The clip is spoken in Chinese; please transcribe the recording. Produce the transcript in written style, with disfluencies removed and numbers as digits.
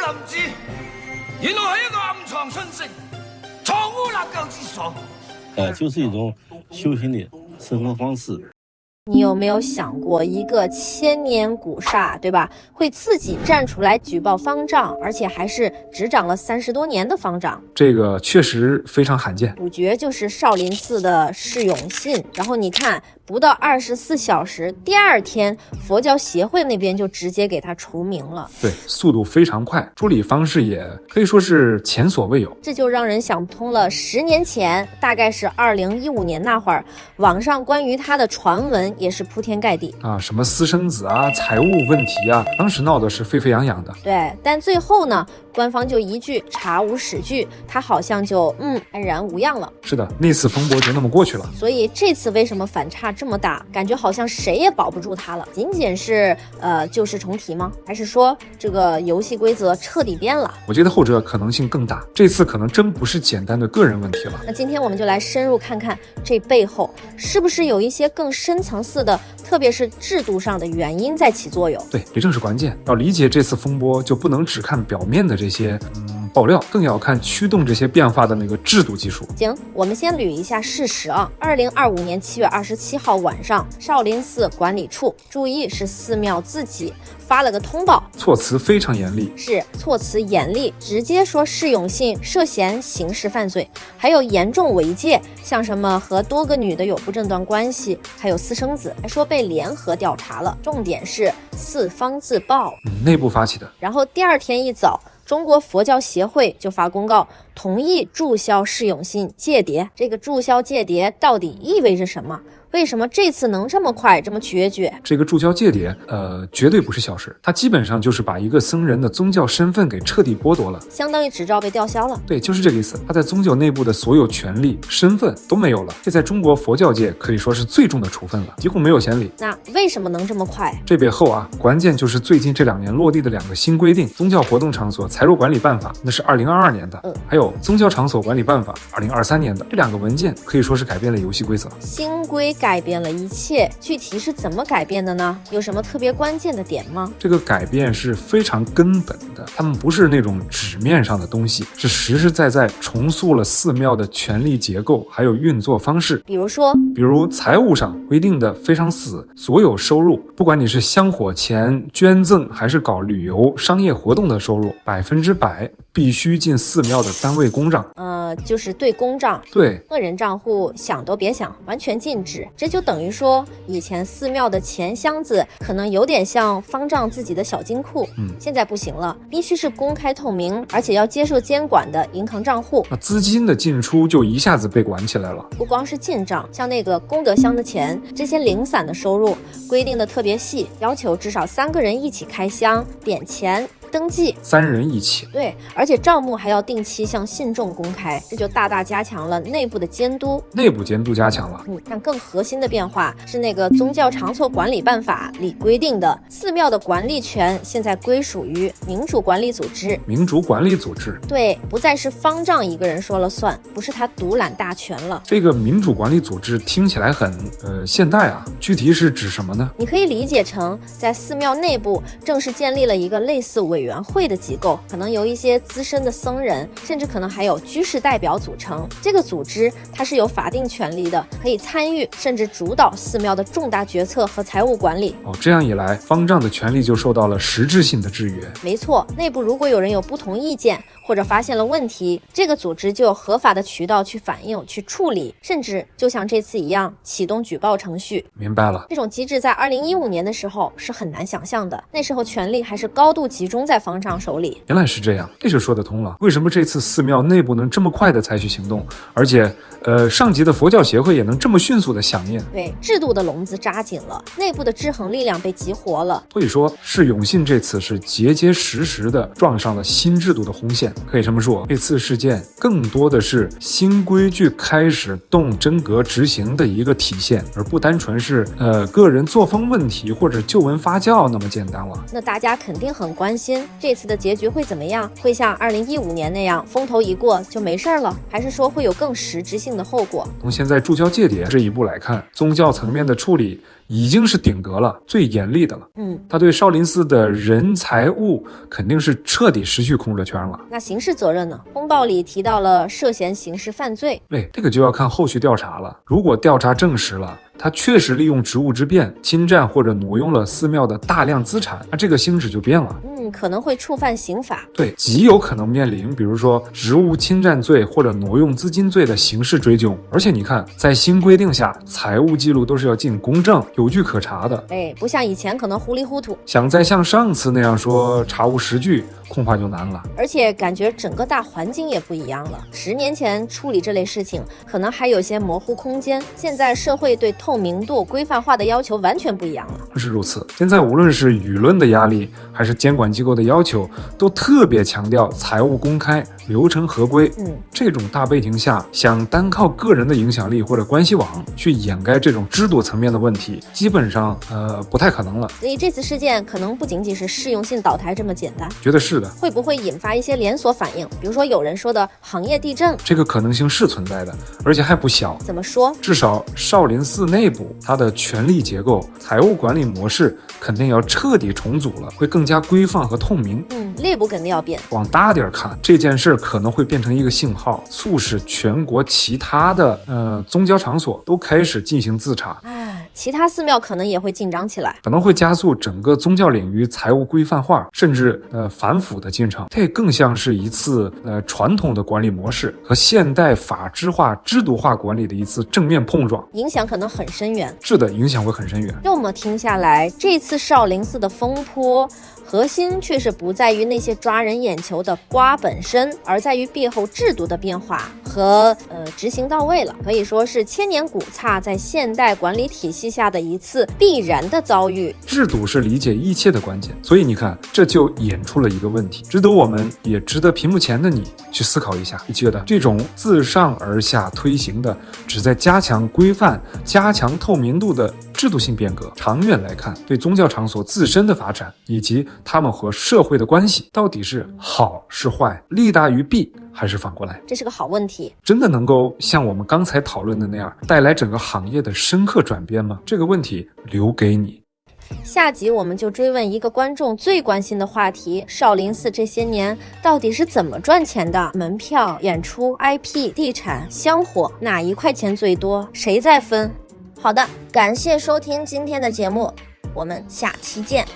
男子，原來係一個暗藏訊息、藏污納垢之所。就是一種修行的生活方式。你有没有想过，一个千年古刹，对吧？会自己站出来举报方丈，而且还是执掌了30多年的方丈。这个确实非常罕见。主角就是少林寺的释永信，然后你看，不到24小时，第二天佛教协会那边就直接给他除名了。对，速度非常快，处理方式也可以说是前所未有。这就让人想通了，10年前，大概是2015年那会儿，网上关于他的传闻也是铺天盖地啊，什么私生子啊、财务问题啊，当时闹的是沸沸扬扬的。对，但最后呢，官方就一句查无史据，他好像就安然无恙了。是的，那次风波就那么过去了。所以这次为什么反差这么大？感觉好像谁也保不住他了。仅仅是旧事重提吗？还是说这个游戏规则彻底变了？我觉得后者可能性更大。这次可能真不是简单的个人问题了。那今天我们就来深入看看这背后是不是有一些更深层次的，特别是制度上的原因在起作用。对，这正是关键。要理解这次风波，就不能只看表面的这些爆料，更要看驱动这些变化的那个制度技术。行，我们先捋一下事实啊。2025年7月27号晚上，少林寺管理处，注意是寺庙自己发了个通报，措辞非常严厉，是措辞严厉，直接说释永信涉嫌刑事犯罪，还有严重违戒，像什么和多个女的有不正当关系，还有私生子，还说被联合调查了。重点是四方自曝，内部发起的。然后第二天一早，中国佛教协会就发公告，同意注销释永信戒牒。这个注销戒牒到底意味着什么？为什么这次能这么快这么决绝？这个注销戒牒绝对不是小事，它基本上就是把一个僧人的宗教身份给彻底剥夺了，相当于执照被吊销了。对，就是这个意思。他在宗教内部的所有权利身份都没有了，这在中国佛教界可以说是最重的处分了，几乎没有先例。那为什么能这么快？这背后啊，关键就是最近这2年落地的2个新规定：宗教活动场所财务管理办法，那是2022年的，还有宗教场所管理办法，2023年的。这2个文件可以说是改变了游戏规则。新规改变了一切，具体是怎么改变的呢？有什么特别关键的点吗？这个改变是非常根本的，他们不是那种纸面上的东西，是实实在在重塑了寺庙的权力结构还有运作方式。比如财务上规定的非常死，所有收入，不管你是香火钱、捐赠还是搞旅游商业活动的收入，100%必须进寺庙的单位公账。就是对公账，对，个人账户想都别想，完全禁止。这就等于说，以前寺庙的钱箱子可能有点像方丈自己的小金库，现在不行了，必须是公开透明，而且要接受监管的银行账户。那资金的进出就一下子被管起来了。不光是进账，像那个功德箱的钱，这些零散的收入规定的特别细，要求至少3个人一起开箱点钱登记，3人一起。对，而且账目还要定期向信众公开，这就大大加强了内部的监督。内部监督加强了。但更核心的变化是那个宗教场所管理办法里规定的，寺庙的管理权现在归属于民主管理组织。民主管理组织，对，不再是方丈一个人说了算，不是他独揽大权了。这个民主管理组织听起来很现代啊，具体是指什么呢？你可以理解成在寺庙内部正式建立了一个类似委员会的机构，可能由一些资深的僧人，甚至可能还有居士代表组成。这个组织它是有法定权力的，可以参与甚至主导寺庙的重大决策和财务管理。这样一来，方丈的权力就受到了实质性的制约。没错，内部如果有人有不同意见或者发现了问题，这个组织就有合法的渠道去反映、去处理，甚至就像这次一样启动举报程序。明白了，这种机制在2015年的时候是很难想象的，那时候权力还是高度集中在方丈手里。原来是这样，这就说得通了。为什么这次寺庙内部能这么快的采取行动，而且上级的佛教协会也能这么迅速的响应？对，制度的笼子扎紧了，内部的制衡力量被激活了。所以说，释永信这次是结结实实的撞上了新制度的红线。可以这么说，这次事件更多的是新规矩开始动真格执行的一个体现，而不单纯是个人作风问题或者旧闻发酵那么简单了。那大家肯定很关心，心，这次的结局会怎么样？会像2015年那样风头一过就没事了，还是说会有更实质性的后果？从现在注销界谍这一步来看，宗教层面的处理已经是顶格了，最严厉的了。他对少林寺的人财物肯定是彻底失去控制权了。那刑事责任呢？公报里提到了涉嫌刑事犯罪，这个就要看后续调查了。如果调查证实了他确实利用职务之便侵占或者挪用了寺庙的大量资产，那这个性质就变了。可能会触犯刑法。对，极有可能面临比如说职务侵占罪或者挪用资金罪的刑事追究。而且你看，在新规定下，财务记录都是要进公证，有据可查的。不像以前可能糊里糊涂。想再像上次那样说查无实据，恐怕就难了。而且感觉整个大环境也不一样了。10年前处理这类事情，可能还有些模糊空间，现在社会对透明度、规范化的要求完全不一样了。是如此。现在无论是舆论的压力，还是监管机构的要求，都特别强调财务公开、流程合规。这种大背景下，想单靠个人的影响力或者关系网去掩盖这种制度层面的问题，基本上不太可能了。所以这次事件可能不仅仅是适用性倒台这么简单。觉得是的。会不会引发一些连锁反应？比如说有人说的行业地震，这个可能性是存在的，而且还不小。怎么说？至少少林寺内部它的权力结构、财务管理模式肯定要彻底重组了，会更加规范和透明。内部肯定要变。往大点看，这件事可能会变成一个信号，促使全国其他的宗教场所都开始进行自查。其他寺庙可能也会紧张起来，可能会加速整个宗教领域财务规范化，甚至反腐的进程。这更像是一次传统的管理模式和现代法制化、制度化管理的一次正面碰撞，影响可能很深远。是的，影响会很深远。这么听下来，这次少林寺的风波核心却是不在于那些抓人眼球的瓜本身，而在于背后制度的变化和执行到位了。可以说是千年古刹在现代管理体系下的一次必然的遭遇。制度是理解一切的关键，所以你看，这就引出了一个问题，值得我们也值得屏幕前的你去思考一下。你觉得这种自上而下推行的旨在加强规范、加强透明度的制度性变革，长远来看，对宗教场所自身的发展以及他们和社会的关系到底是好是坏，利大于弊还是反过来？这是个好问题。真的能够像我们刚才讨论的那样，带来整个行业的深刻转变吗？这个问题留给你。下集我们就追问一个观众最关心的话题：少林寺这些年到底是怎么赚钱的？门票、演出、IP、地产、香火，哪一块钱最多？谁在分？好的，感谢收听今天的节目，我们下期见。